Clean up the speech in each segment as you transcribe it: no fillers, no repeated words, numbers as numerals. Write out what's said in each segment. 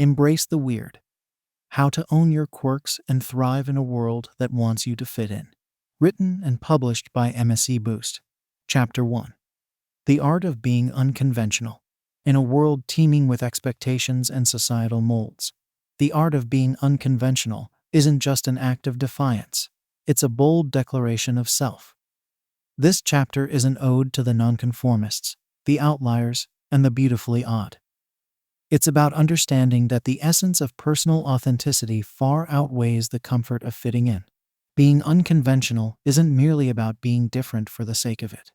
Embrace the weird. How to own your quirks and thrive in a world that wants you to fit in. Written and published by MSC Boost. Chapter 1. The Art of Being Unconventional. In a world teeming with expectations and societal molds, the art of being unconventional isn't just an act of defiance. It's a bold declaration of self. This chapter is an ode to the nonconformists, the outliers, and the beautifully odd. It's about understanding that the essence of personal authenticity far outweighs the comfort of fitting in. Being unconventional isn't merely about being different for the sake of it.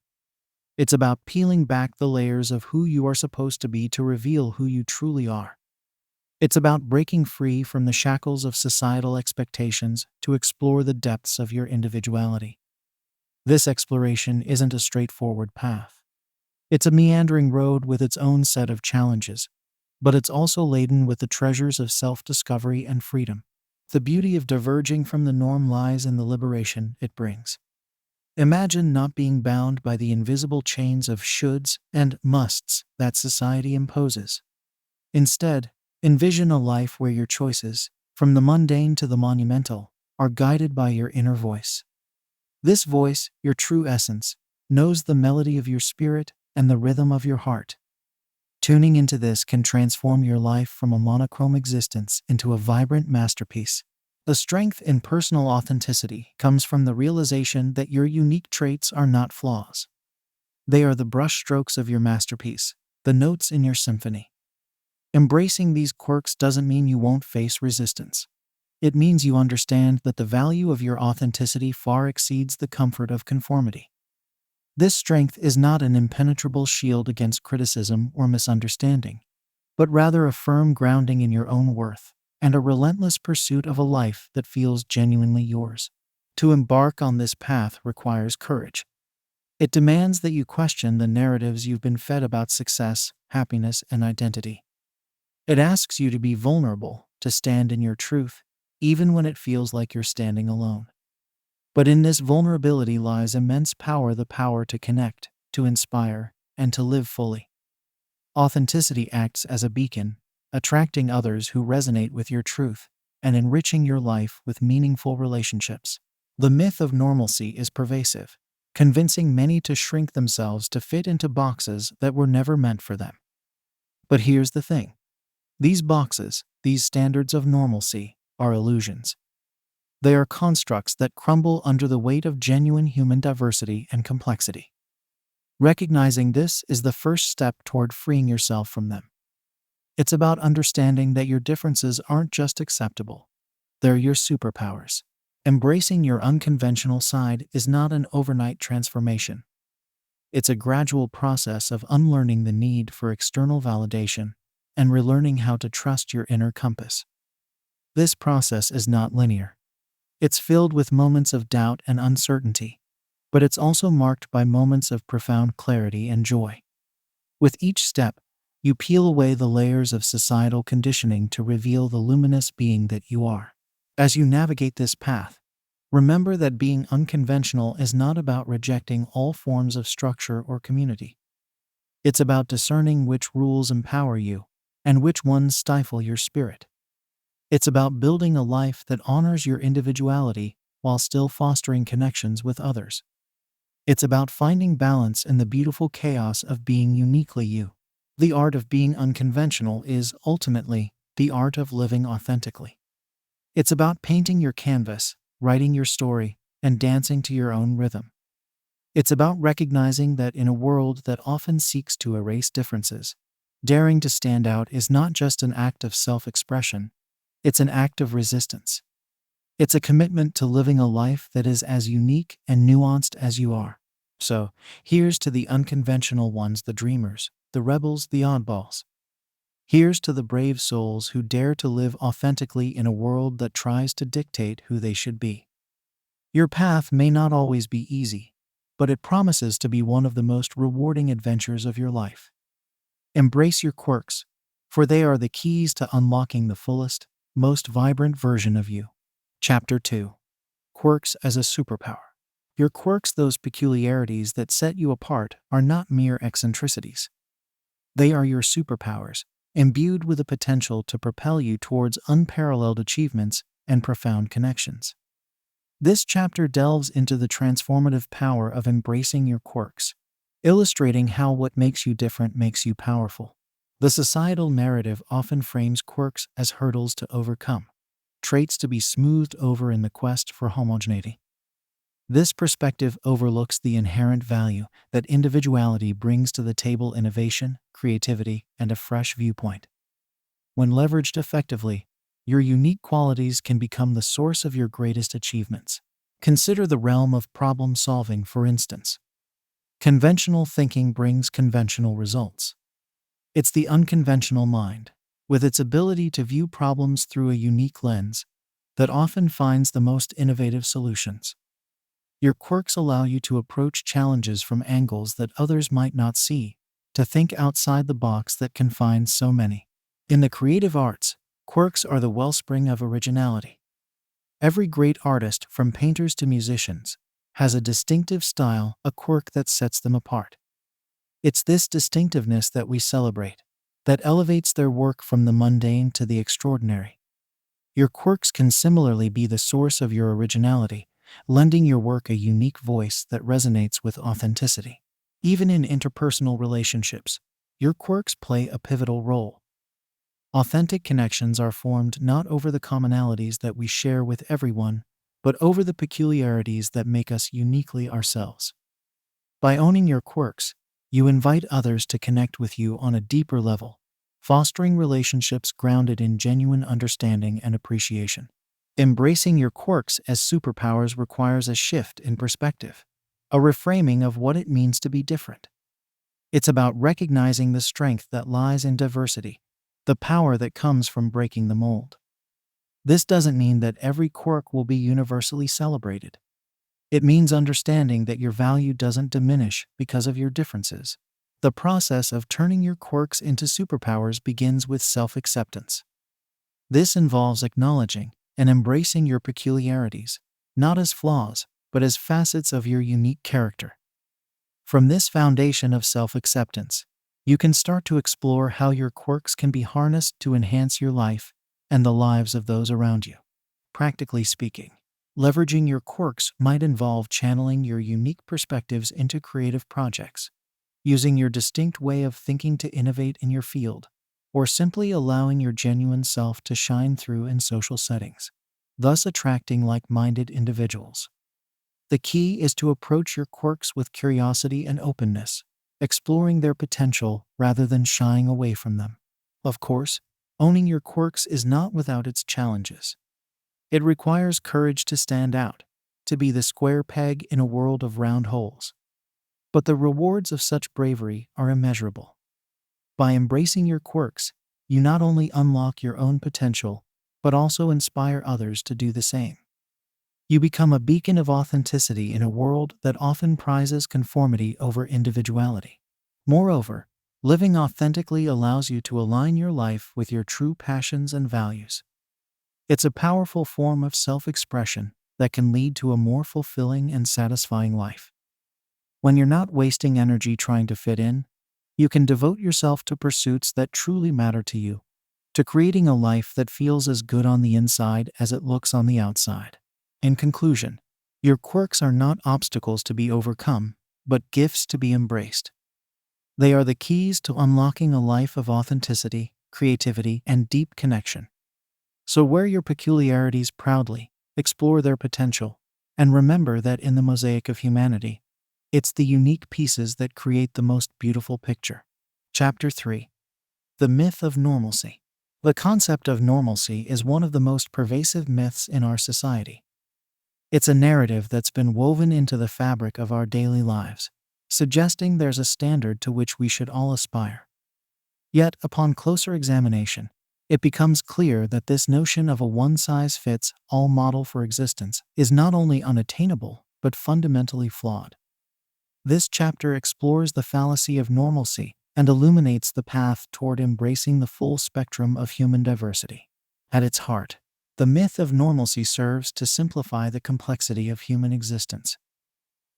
It's about peeling back the layers of who you are supposed to be to reveal who you truly are. It's about breaking free from the shackles of societal expectations to explore the depths of your individuality. This exploration isn't a straightforward path. It's a meandering road with its own set of challenges, but it's also laden with the treasures of self-discovery and freedom. The beauty of diverging from the norm lies in the liberation it brings. Imagine not being bound by the invisible chains of shoulds and musts that society imposes. Instead, envision a life where your choices, from the mundane to the monumental, are guided by your inner voice. This voice, your true essence, knows the melody of your spirit and the rhythm of your heart. Tuning into this can transform your life from a monochrome existence into a vibrant masterpiece. The strength in personal authenticity comes from the realization that your unique traits are not flaws. They are the brushstrokes of your masterpiece, the notes in your symphony. Embracing these quirks doesn't mean you won't face resistance. It means you understand that the value of your authenticity far exceeds the comfort of conformity. This strength is not an impenetrable shield against criticism or misunderstanding, but rather a firm grounding in your own worth and a relentless pursuit of a life that feels genuinely yours. To embark on this path requires courage. It demands that you question the narratives you've been fed about success, happiness, and identity. It asks you to be vulnerable, to stand in your truth, even when it feels like you're standing alone. But in this vulnerability lies immense power, the power to connect, to inspire, and to live fully. Authenticity acts as a beacon, attracting others who resonate with your truth and enriching your life with meaningful relationships. The myth of normalcy is pervasive, convincing many to shrink themselves to fit into boxes that were never meant for them. But here's the thing. These boxes, these standards of normalcy, are illusions. They are constructs that crumble under the weight of genuine human diversity and complexity. Recognizing this is the first step toward freeing yourself from them. It's about understanding that your differences aren't just acceptable, they're your superpowers. Embracing your unconventional side is not an overnight transformation. It's a gradual process of unlearning the need for external validation and relearning how to trust your inner compass. This process is not linear. It's filled with moments of doubt and uncertainty, but it's also marked by moments of profound clarity and joy. With each step, you peel away the layers of societal conditioning to reveal the luminous being that you are. As you navigate this path, remember that being unconventional is not about rejecting all forms of structure or community. It's about discerning which rules empower you and which ones stifle your spirit. It's about building a life that honors your individuality while still fostering connections with others. It's about finding balance in the beautiful chaos of being uniquely you. The art of being unconventional is, ultimately, the art of living authentically. It's about painting your canvas, writing your story, and dancing to your own rhythm. It's about recognizing that in a world that often seeks to erase differences, daring to stand out is not just an act of self-expression, it's an act of resistance. It's a commitment to living a life that is as unique and nuanced as you are. So, here's to the unconventional ones, the dreamers, the rebels, the oddballs. Here's to the brave souls who dare to live authentically in a world that tries to dictate who they should be. Your path may not always be easy, but it promises to be one of the most rewarding adventures of your life. Embrace your quirks, for they are the keys to unlocking the fullest, most vibrant version of you. Chapter 2. Quirks as a superpower. Your quirks, those peculiarities that set you apart, are not mere eccentricities. They are your superpowers, imbued with the potential to propel you towards unparalleled achievements and profound connections. This chapter delves into the transformative power of embracing your quirks, illustrating how what makes you different makes you powerful. The societal narrative often frames quirks as hurdles to overcome, traits to be smoothed over in the quest for homogeneity. This perspective overlooks the inherent value that individuality brings to the table: innovation, creativity, and a fresh viewpoint. When leveraged effectively, your unique qualities can become the source of your greatest achievements. Consider the realm of problem solving, for instance. Conventional thinking brings conventional results. It's the unconventional mind, with its ability to view problems through a unique lens, that often finds the most innovative solutions. Your quirks allow you to approach challenges from angles that others might not see, to think outside the box that confines so many. In the creative arts, quirks are the wellspring of originality. Every great artist, from painters to musicians, has a distinctive style, a quirk that sets them apart. It's this distinctiveness that we celebrate, that elevates their work from the mundane to the extraordinary. Your quirks can similarly be the source of your originality, lending your work a unique voice that resonates with authenticity. Even in interpersonal relationships, your quirks play a pivotal role. Authentic connections are formed not over the commonalities that we share with everyone, but over the peculiarities that make us uniquely ourselves. By owning your quirks, you invite others to connect with you on a deeper level, fostering relationships grounded in genuine understanding and appreciation. Embracing your quirks as superpowers requires a shift in perspective, a reframing of what it means to be different. It's about recognizing the strength that lies in diversity, the power that comes from breaking the mold. This doesn't mean that every quirk will be universally celebrated. It means understanding that your value doesn't diminish because of your differences. The process of turning your quirks into superpowers begins with self-acceptance. This involves acknowledging and embracing your peculiarities, not as flaws, but as facets of your unique character. From this foundation of self-acceptance, you can start to explore how your quirks can be harnessed to enhance your life and the lives of those around you. Practically speaking, leveraging your quirks might involve channeling your unique perspectives into creative projects, using your distinct way of thinking to innovate in your field, or simply allowing your genuine self to shine through in social settings, thus attracting like-minded individuals. The key is to approach your quirks with curiosity and openness, exploring their potential rather than shying away from them. Of course, owning your quirks is not without its challenges. It requires courage to stand out, to be the square peg in a world of round holes. But the rewards of such bravery are immeasurable. By embracing your quirks, you not only unlock your own potential, but also inspire others to do the same. You become a beacon of authenticity in a world that often prizes conformity over individuality. Moreover, living authentically allows you to align your life with your true passions and values. It's a powerful form of self-expression that can lead to a more fulfilling and satisfying life. When you're not wasting energy trying to fit in, you can devote yourself to pursuits that truly matter to you, to creating a life that feels as good on the inside as it looks on the outside. In conclusion, your quirks are not obstacles to be overcome, but gifts to be embraced. They are the keys to unlocking a life of authenticity, creativity, and deep connection. So wear your peculiarities proudly, explore their potential, and remember that in the mosaic of humanity, it's the unique pieces that create the most beautiful picture. Chapter 3. The Myth of Normalcy. The concept of normalcy is one of the most pervasive myths in our society. It's a narrative that's been woven into the fabric of our daily lives, suggesting there's a standard to which we should all aspire. Yet, upon closer examination, it becomes clear that this notion of a one-size-fits-all model for existence is not only unattainable, but fundamentally flawed. This chapter explores the fallacy of normalcy and illuminates the path toward embracing the full spectrum of human diversity. At its heart, the myth of normalcy serves to simplify the complexity of human existence.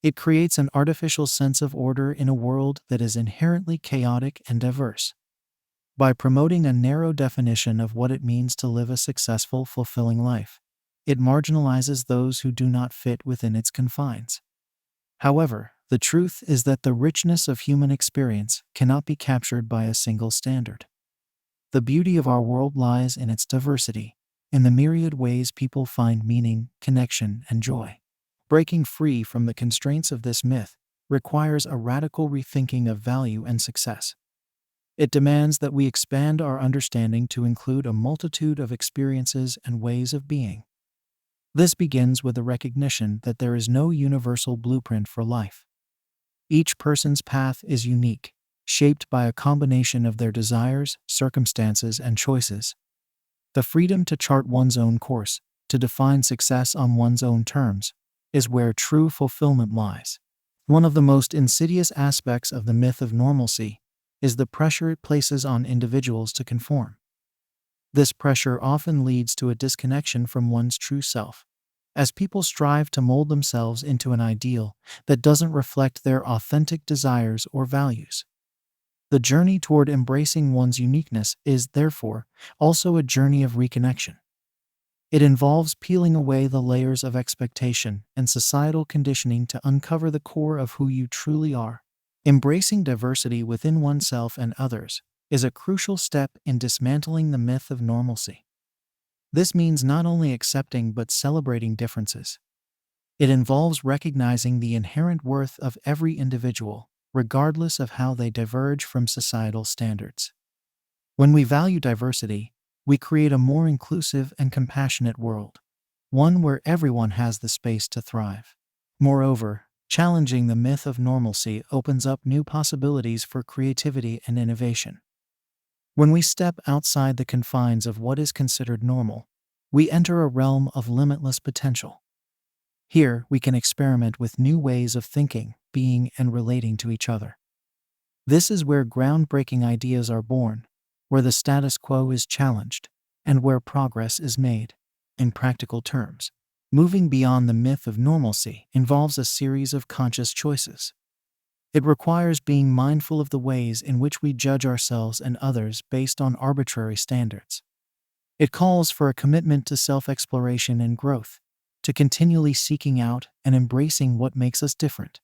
It creates an artificial sense of order in a world that is inherently chaotic and diverse. By promoting a narrow definition of what it means to live a successful, fulfilling life, it marginalizes those who do not fit within its confines. However, the truth is that the richness of human experience cannot be captured by a single standard. The beauty of our world lies in its diversity, in the myriad ways people find meaning, connection, and joy. Breaking free from the constraints of this myth requires a radical rethinking of value and success. It demands that we expand our understanding to include a multitude of experiences and ways of being. This begins with the recognition that there is no universal blueprint for life. Each person's path is unique, shaped by a combination of their desires, circumstances, and choices. The freedom to chart one's own course, to define success on one's own terms, is where true fulfillment lies. One of the most insidious aspects of the myth of normalcy is the pressure it places on individuals to conform. This pressure often leads to a disconnection from one's true self, as people strive to mold themselves into an ideal that doesn't reflect their authentic desires or values. The journey toward embracing one's uniqueness is, therefore, also a journey of reconnection. It involves peeling away the layers of expectation and societal conditioning to uncover the core of who you truly are. Embracing diversity within oneself and others is a crucial step in dismantling the myth of normalcy. This means not only accepting but celebrating differences. It involves recognizing the inherent worth of every individual, regardless of how they diverge from societal standards. When we value diversity, we create a more inclusive and compassionate world, one where everyone has the space to thrive. Moreover, challenging the myth of normalcy opens up new possibilities for creativity and innovation. When we step outside the confines of what is considered normal, we enter a realm of limitless potential. Here, we can experiment with new ways of thinking, being, and relating to each other. This is where groundbreaking ideas are born, where the status quo is challenged, and where progress is made. In practical terms, moving beyond the myth of normalcy involves a series of conscious choices. It requires being mindful of the ways in which we judge ourselves and others based on arbitrary standards. It calls for a commitment to self-exploration and growth, to continually seeking out and embracing what makes us different.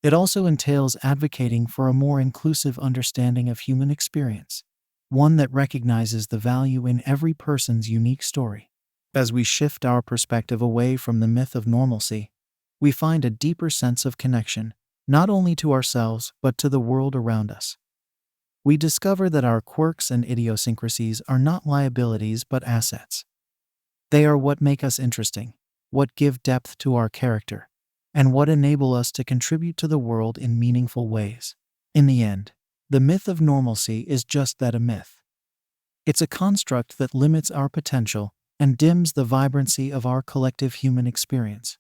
It also entails advocating for a more inclusive understanding of human experience, one that recognizes the value in every person's unique story. As we shift our perspective away from the myth of normalcy, we find a deeper sense of connection, not only to ourselves but to the world around us. We discover that our quirks and idiosyncrasies are not liabilities but assets. They are what make us interesting, what give depth to our character, and what enable us to contribute to the world in meaningful ways. In the end, the myth of normalcy is just that, a myth. It's a construct that limits our potential and dims the vibrancy of our collective human experience.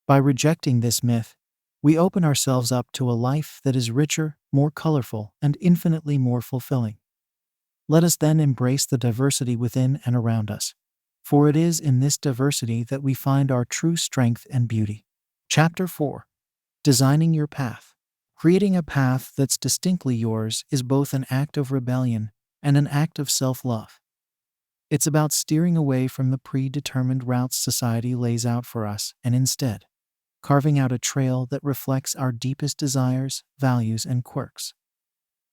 By rejecting this myth, we open ourselves up to a life that is richer, more colorful, and infinitely more fulfilling. Let us then embrace the diversity within and around us, for it is in this diversity that we find our true strength and beauty. Chapter 4. Designing your path. Creating a path that's distinctly yours is both an act of rebellion and an act of self-love. It's about steering away from the predetermined routes society lays out for us and instead carving out a trail that reflects our deepest desires, values, and quirks.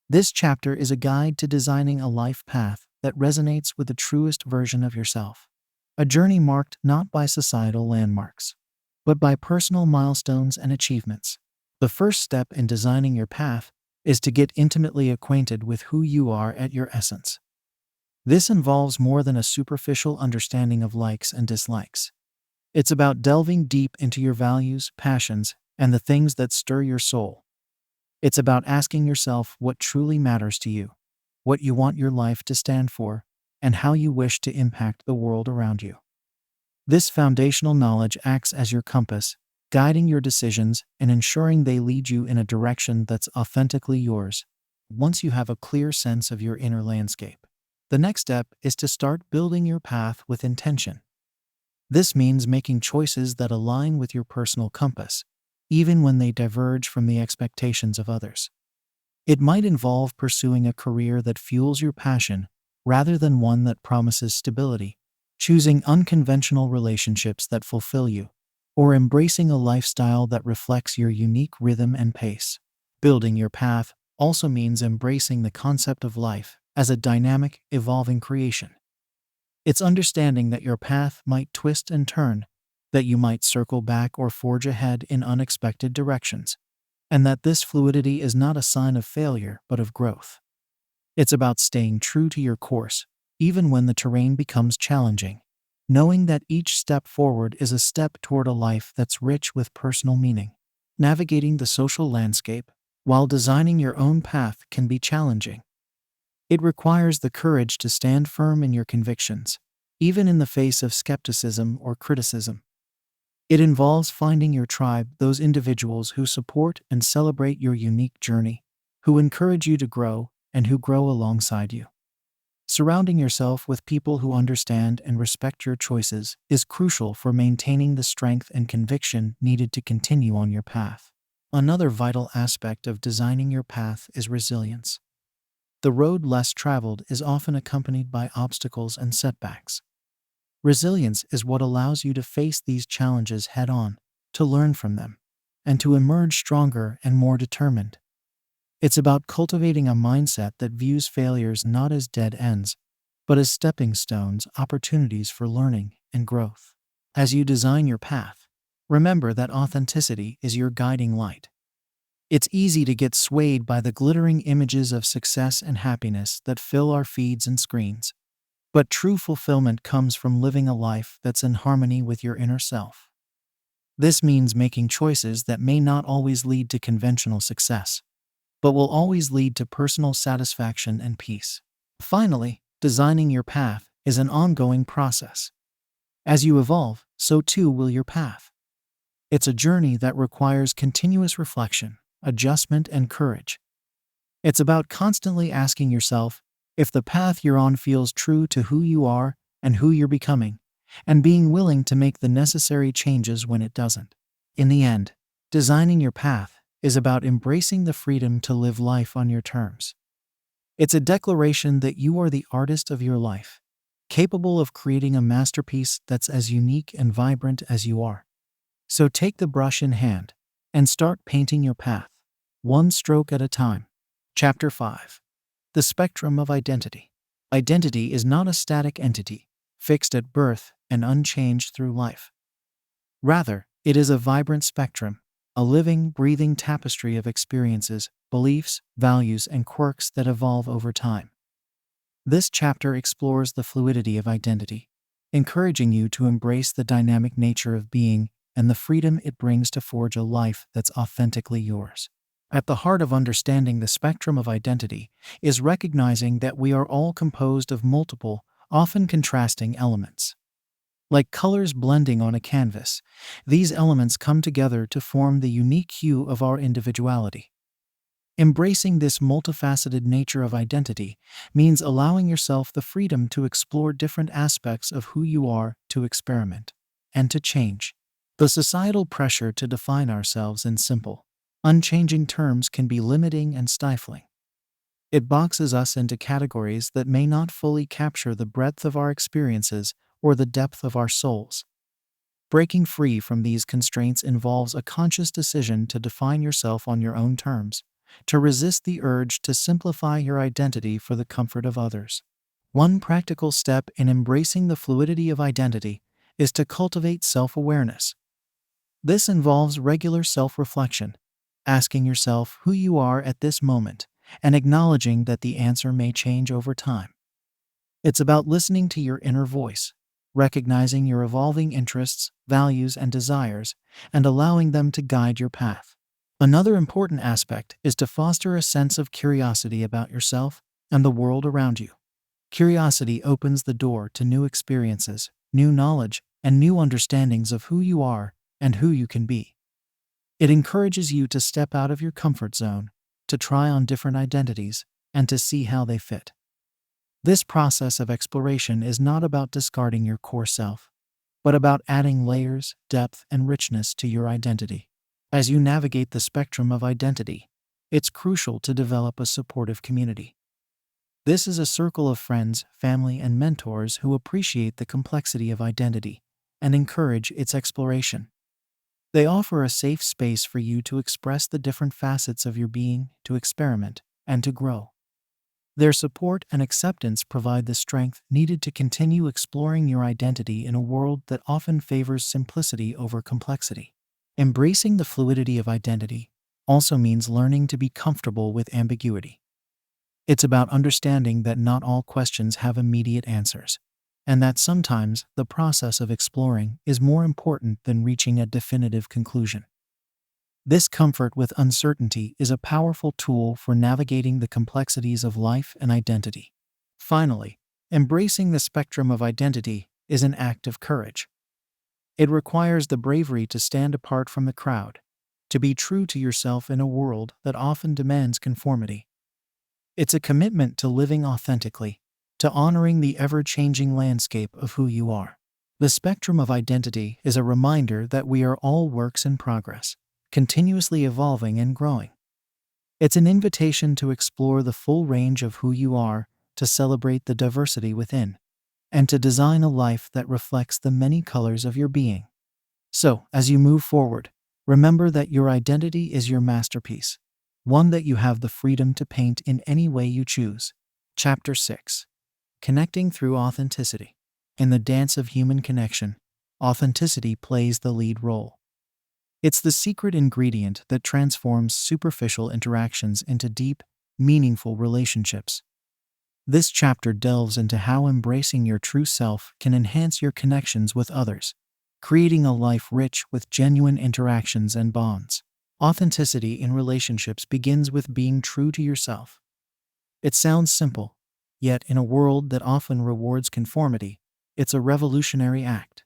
This chapter is a guide to designing a life path that resonates with the truest version of yourself. A journey marked not by societal landmarks, but by personal milestones and achievements. The first step in designing your path is to get intimately acquainted with who you are at your essence. This involves more than a superficial understanding of likes and dislikes. It's about delving deep into your values, passions, and the things that stir your soul. It's about asking yourself what truly matters to you, what you want your life to stand for, and how you wish to impact the world around you. This foundational knowledge acts as your compass, guiding your decisions and ensuring they lead you in a direction that's authentically yours. Once you have a clear sense of your inner landscape, the next step is to start building your path with intention. This means making choices that align with your personal compass, even when they diverge from the expectations of others. It might involve pursuing a career that fuels your passion rather than one that promises stability, choosing unconventional relationships that fulfill you, or embracing a lifestyle that reflects your unique rhythm and pace. Building your path also means embracing the concept of life as a dynamic, evolving creation. It's understanding that your path might twist and turn, that you might circle back or forge ahead in unexpected directions, and that this fluidity is not a sign of failure but of growth. It's about staying true to your course, even when the terrain becomes challenging, knowing that each step forward is a step toward a life that's rich with personal meaning. Navigating the social landscape while designing your own path can be challenging. It requires the courage to stand firm in your convictions, even in the face of skepticism or criticism. It involves finding your tribe, those individuals who support and celebrate your unique journey, who encourage you to grow, and who grow alongside you. Surrounding yourself with people who understand and respect your choices is crucial for maintaining the strength and conviction needed to continue on your path. Another vital aspect of designing your path is resilience. The road less traveled is often accompanied by obstacles and setbacks. Resilience is what allows you to face these challenges head-on, to learn from them, and to emerge stronger and more determined. It's about cultivating a mindset that views failures not as dead ends, but as stepping stones, opportunities for learning and growth. As you design your path, remember that authenticity is your guiding light. It's easy to get swayed by the glittering images of success and happiness that fill our feeds and screens. But true fulfillment comes from living a life that's in harmony with your inner self. This means making choices that may not always lead to conventional success, but will always lead to personal satisfaction and peace. Finally, designing your path is an ongoing process. As you evolve, so too will your path. It's a journey that requires continuous reflection, adjustment, and courage. It's about constantly asking yourself if the path you're on feels true to who you are and who you're becoming, and being willing to make the necessary changes when it doesn't. In the end, designing your path is about embracing the freedom to live life on your terms. It's a declaration that you are the artist of your life, capable of creating a masterpiece that's as unique and vibrant as you are. So take the brush in hand and start painting your path, one stroke at a time. Chapter 5. The Spectrum of Identity. Identity is not a static entity, fixed at birth and unchanged through life. Rather, it is a vibrant spectrum, a living, breathing tapestry of experiences, beliefs, values, and quirks that evolve over time. This chapter explores the fluidity of identity, encouraging you to embrace the dynamic nature of being and the freedom it brings to forge a life that's authentically yours. At the heart of understanding the spectrum of identity is recognizing that we are all composed of multiple, often contrasting elements. Like colors blending on a canvas, these elements come together to form the unique hue of our individuality. Embracing this multifaceted nature of identity means allowing yourself the freedom to explore different aspects of who you are, to experiment, and to change. The societal pressure to define ourselves in simple, unchanging terms can be limiting and stifling. It boxes us into categories that may not fully capture the breadth of our experiences or the depth of our souls. Breaking free from these constraints involves a conscious decision to define yourself on your own terms, to resist the urge to simplify your identity for the comfort of others. One practical step in embracing the fluidity of identity is to cultivate self-awareness. This involves regular self-reflection, asking yourself who you are at this moment, and acknowledging that the answer may change over time. It's about listening to your inner voice, recognizing your evolving interests, values, and desires, and allowing them to guide your path. Another important aspect is to foster a sense of curiosity about yourself and the world around you. Curiosity opens the door to new experiences, new knowledge, and new understandings of who you are and who you can be. It encourages you to step out of your comfort zone, to try on different identities, and to see how they fit. This process of exploration is not about discarding your core self, but about adding layers, depth, and richness to your identity. As you navigate the spectrum of identity, it's crucial to develop a supportive community. This is a circle of friends, family, and mentors who appreciate the complexity of identity and encourage its exploration. They offer a safe space for you to express the different facets of your being, to experiment, and to grow. Their support and acceptance provide the strength needed to continue exploring your identity in a world that often favors simplicity over complexity. Embracing the fluidity of identity also means learning to be comfortable with ambiguity. It's about understanding that not all questions have immediate answers, and that sometimes the process of exploring is more important than reaching a definitive conclusion. This comfort with uncertainty is a powerful tool for navigating the complexities of life and identity. Finally, embracing the spectrum of identity is an act of courage. It requires the bravery to stand apart from the crowd, to be true to yourself in a world that often demands conformity. It's a commitment to living authentically, to honoring the ever-changing landscape of who you are. The spectrum of identity is a reminder that we are all works in progress, continuously evolving and growing. It's an invitation to explore the full range of who you are, to celebrate the diversity within, and to design a life that reflects the many colors of your being. So, as you move forward, remember that your identity is your masterpiece, one that you have the freedom to paint in any way you choose. Chapter 6. Connecting through authenticity. In the dance of human connection, authenticity plays the lead role. It's the secret ingredient that transforms superficial interactions into deep, meaningful relationships. This chapter delves into how embracing your true self can enhance your connections with others, creating a life rich with genuine interactions and bonds. Authenticity in relationships begins with being true to yourself. It sounds simple, yet in a world that often rewards conformity, it's a revolutionary act.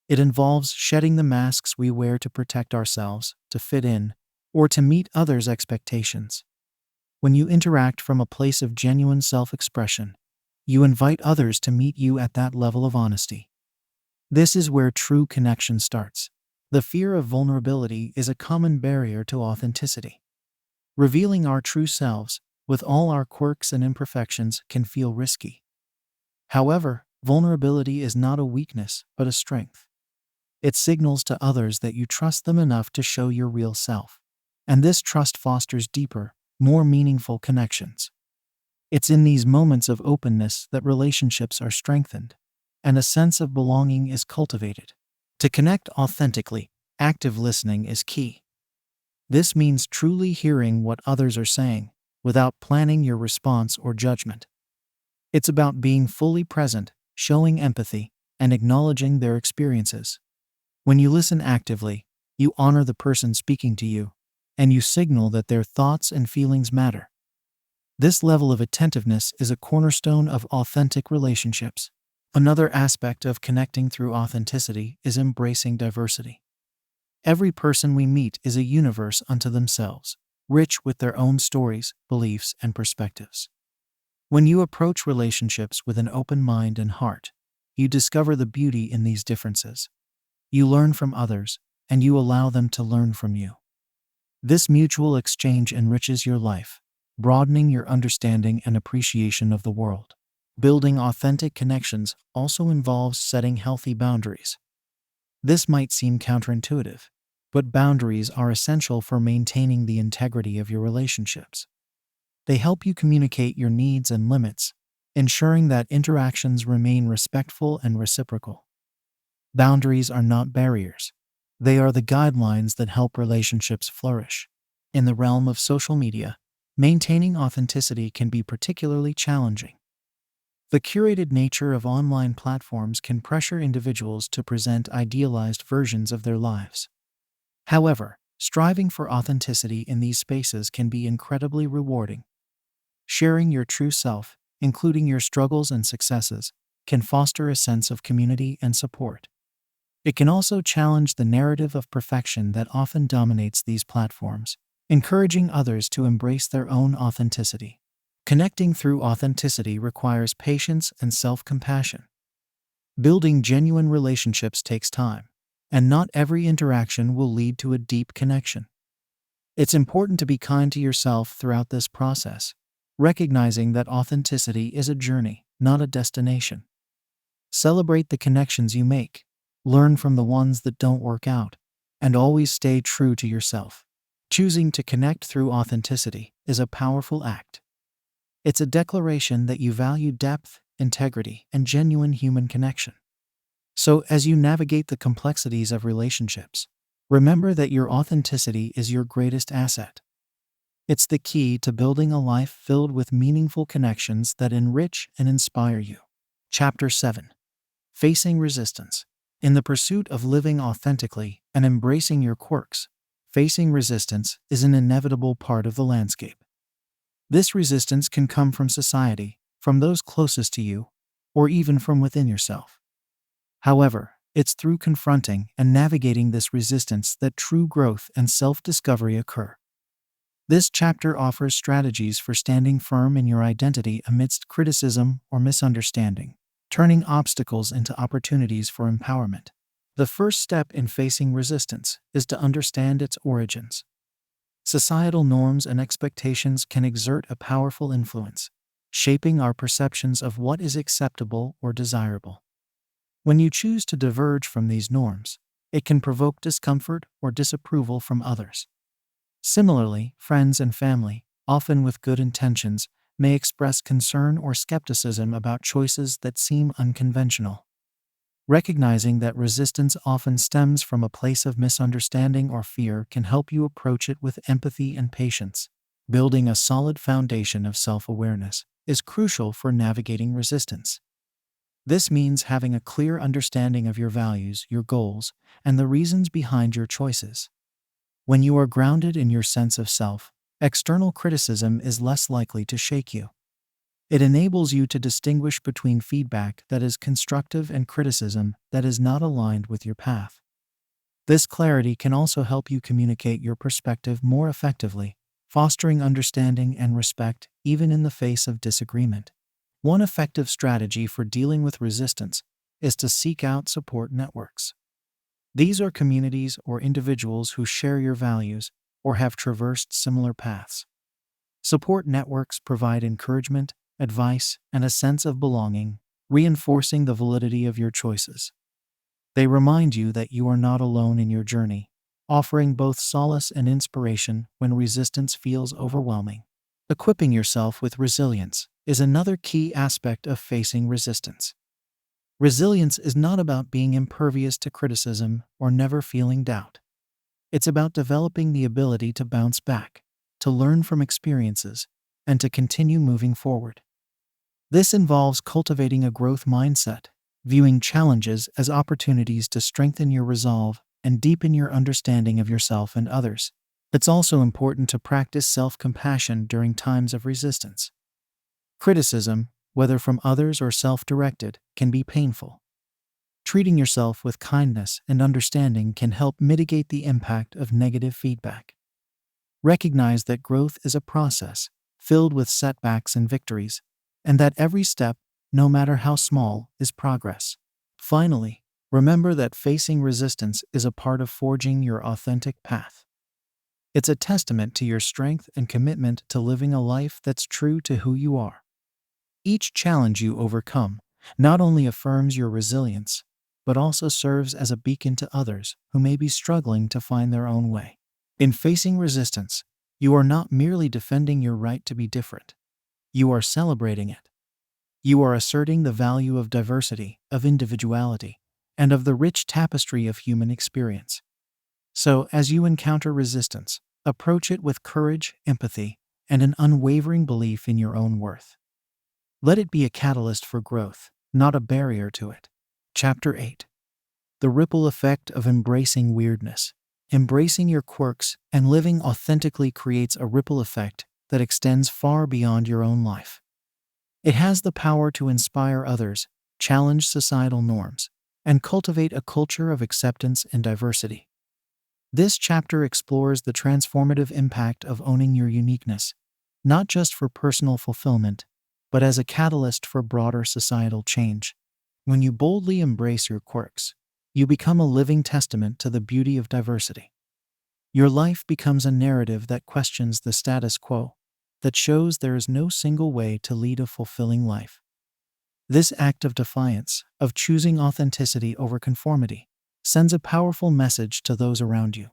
It involves shedding the masks we wear to protect ourselves, to fit in, or to meet others' expectations. When you interact from a place of genuine self-expression, you invite others to meet you at that level of honesty. This is where true connection starts. The fear of vulnerability is a common barrier to authenticity. Revealing our true selves, with all our quirks and imperfections, can feel risky. However, vulnerability is not a weakness, but a strength. It signals to others that you trust them enough to show your real self. And this trust fosters deeper, more meaningful connections. It's in these moments of openness that relationships are strengthened, and a sense of belonging is cultivated. To connect authentically, active listening is key. This means truly hearing what others are saying, without planning your response or judgment. It's about being fully present, showing empathy, and acknowledging their experiences. When you listen actively, you honor the person speaking to you, and you signal that their thoughts and feelings matter. This level of attentiveness is a cornerstone of authentic relationships. Another aspect of connecting through authenticity is embracing diversity. Every person we meet is a universe unto themselves, rich with their own stories, beliefs, and perspectives. When you approach relationships with an open mind and heart, you discover the beauty in these differences. You learn from others, and you allow them to learn from you. This mutual exchange enriches your life, broadening your understanding and appreciation of the world. Building authentic connections also involves setting healthy boundaries. This might seem counterintuitive, but boundaries are essential for maintaining the integrity of your relationships. They help you communicate your needs and limits, ensuring that interactions remain respectful and reciprocal. Boundaries are not barriers. They are the guidelines that help relationships flourish. In the realm of social media, maintaining authenticity can be particularly challenging. The curated nature of online platforms can pressure individuals to present idealized versions of their lives. However, striving for authenticity in these spaces can be incredibly rewarding. Sharing your true self, including your struggles and successes, can foster a sense of community and support. It can also challenge the narrative of perfection that often dominates these platforms, encouraging others to embrace their own authenticity. Connecting through authenticity requires patience and self-compassion. Building genuine relationships takes time, and not every interaction will lead to a deep connection. It's important to be kind to yourself throughout this process, recognizing that authenticity is a journey, not a destination. Celebrate the connections you make, learn from the ones that don't work out, and always stay true to yourself. Choosing to connect through authenticity is a powerful act. It's a declaration that you value depth, integrity, and genuine human connection. So, as you navigate the complexities of relationships, remember that your authenticity is your greatest asset. It's the key to building a life filled with meaningful connections that enrich and inspire you. Chapter 7. Facing Resistance. In the pursuit of living authentically and embracing your quirks, facing resistance is an inevitable part of the landscape. This resistance can come from society, from those closest to you, or even from within yourself. However, it's through confronting and navigating this resistance that true growth and self-discovery occur. This chapter offers strategies for standing firm in your identity amidst criticism or misunderstanding, turning obstacles into opportunities for empowerment. The first step in facing resistance is to understand its origins. Societal norms and expectations can exert a powerful influence, shaping our perceptions of what is acceptable or desirable. When you choose to diverge from these norms, it can provoke discomfort or disapproval from others. Similarly, friends and family, often with good intentions, may express concern or skepticism about choices that seem unconventional. Recognizing that resistance often stems from a place of misunderstanding or fear can help you approach it with empathy and patience. Building a solid foundation of self-awareness is crucial for navigating resistance. This means having a clear understanding of your values, your goals, and the reasons behind your choices. When you are grounded in your sense of self, external criticism is less likely to shake you. It enables you to distinguish between feedback that is constructive and criticism that is not aligned with your path. This clarity can also help you communicate your perspective more effectively, fostering understanding and respect even in the face of disagreement. One effective strategy for dealing with resistance is to seek out support networks. These are communities or individuals who share your values or have traversed similar paths. Support networks provide encouragement, advice, and a sense of belonging, reinforcing the validity of your choices. They remind you that you are not alone in your journey, offering both solace and inspiration when resistance feels overwhelming. Equipping yourself with resilience is another key aspect of facing resistance. Resilience is not about being impervious to criticism or never feeling doubt. It's about developing the ability to bounce back, to learn from experiences, and to continue moving forward. This involves cultivating a growth mindset, viewing challenges as opportunities to strengthen your resolve and deepen your understanding of yourself and others. It's also important to practice self-compassion during times of resistance. Criticism, whether from others or self-directed, can be painful. Treating yourself with kindness and understanding can help mitigate the impact of negative feedback. Recognize that growth is a process, filled with setbacks and victories, and that every step, no matter how small, is progress. Finally, remember that facing resistance is a part of forging your authentic path. It's a testament to your strength and commitment to living a life that's true to who you are. Each challenge you overcome not only affirms your resilience, but also serves as a beacon to others who may be struggling to find their own way. In facing resistance, you are not merely defending your right to be different. You are celebrating it. You are asserting the value of diversity, of individuality, and of the rich tapestry of human experience. So, as you encounter resistance, approach it with courage, empathy, and an unwavering belief in your own worth. Let it be a catalyst for growth, not a barrier to it. Chapter 8. The ripple effect of embracing weirdness. Embracing your quirks and living authentically creates a ripple effect that extends far beyond your own life. It has the power to inspire others, challenge societal norms, and cultivate a culture of acceptance and diversity. This chapter explores the transformative impact of owning your uniqueness, not just for personal fulfillment, but as a catalyst for broader societal change. When you boldly embrace your quirks, you become a living testament to the beauty of diversity. Your life becomes a narrative that questions the status quo, that shows there is no single way to lead a fulfilling life. This act of defiance, of choosing authenticity over conformity, sends a powerful message to those around you.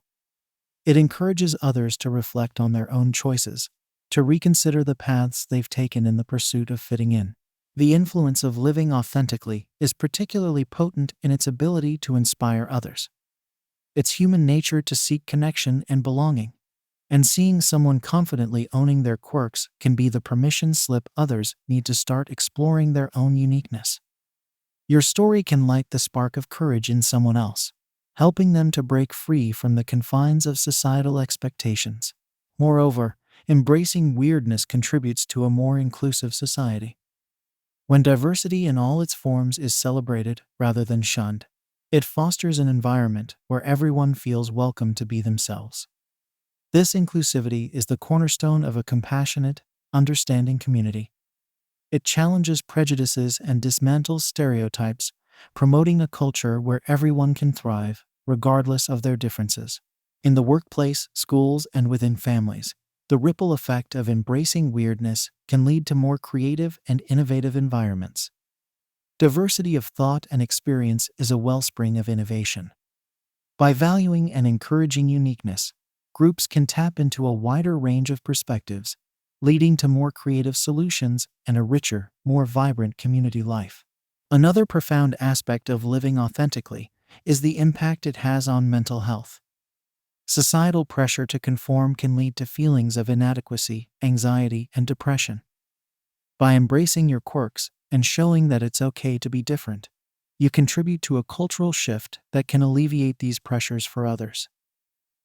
It encourages others to reflect on their own choices, to reconsider the paths they've taken in the pursuit of fitting in. The influence of living authentically is particularly potent in its ability to inspire others. It's human nature to seek connection and belonging, and seeing someone confidently owning their quirks can be the permission slip others need to start exploring their own uniqueness. Your story can light the spark of courage in someone else, helping them to break free from the confines of societal expectations. Moreover, embracing weirdness contributes to a more inclusive society. When diversity in all its forms is celebrated rather than shunned, it fosters an environment where everyone feels welcome to be themselves. This inclusivity is the cornerstone of a compassionate, understanding community. It challenges prejudices and dismantles stereotypes, promoting a culture where everyone can thrive, regardless of their differences. In the workplace, schools, and within families, the ripple effect of embracing weirdness can lead to more creative and innovative environments. Diversity of thought and experience is a wellspring of innovation. By valuing and encouraging uniqueness, groups can tap into a wider range of perspectives, leading to more creative solutions and a richer, more vibrant community life. Another profound aspect of living authentically is the impact it has on mental health. Societal pressure to conform can lead to feelings of inadequacy, anxiety, and depression. By embracing your quirks and showing that it's okay to be different, you contribute to a cultural shift that can alleviate these pressures for others.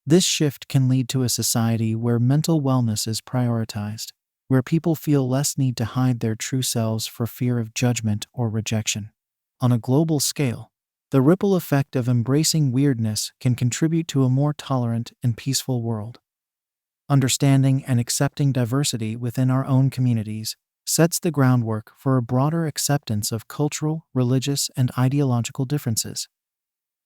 This shift can lead to a society where mental wellness is prioritized, where people feel less need to hide their true selves for fear of judgment or rejection. On a global scale, the ripple effect of embracing weirdness can contribute to a more tolerant and peaceful world. Understanding and accepting diversity within our own communities sets the groundwork for a broader acceptance of cultural, religious, and ideological differences.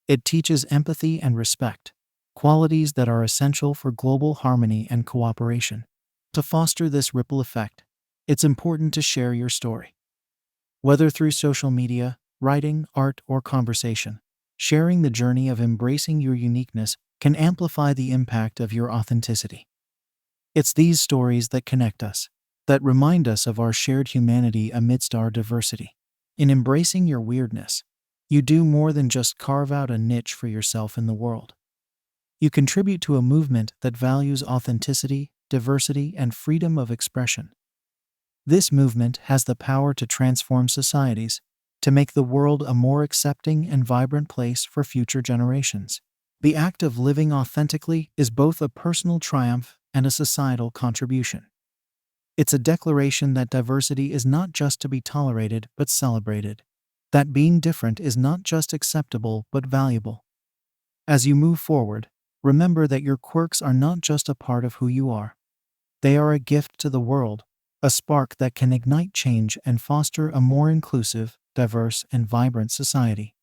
It teaches empathy and respect, qualities that are essential for global harmony and cooperation. To foster this ripple effect, it's important to share your story. Whether through social media, writing, art, or conversation, sharing the journey of embracing your uniqueness can amplify the impact of your authenticity. It's these stories that connect us, that remind us of our shared humanity amidst our diversity. In embracing your weirdness, you do more than just carve out a niche for yourself in the world. You contribute to a movement that values authenticity, diversity, and freedom of expression. This movement has the power to transform societies, to make the world a more accepting and vibrant place for future generations. The act of living authentically is both a personal triumph and a societal contribution. It's a declaration that diversity is not just to be tolerated but celebrated, that being different is not just acceptable but valuable. As you move forward, remember that your quirks are not just a part of who you are. They are a gift to the world, a spark that can ignite change and foster a more inclusive, diverse, and vibrant society.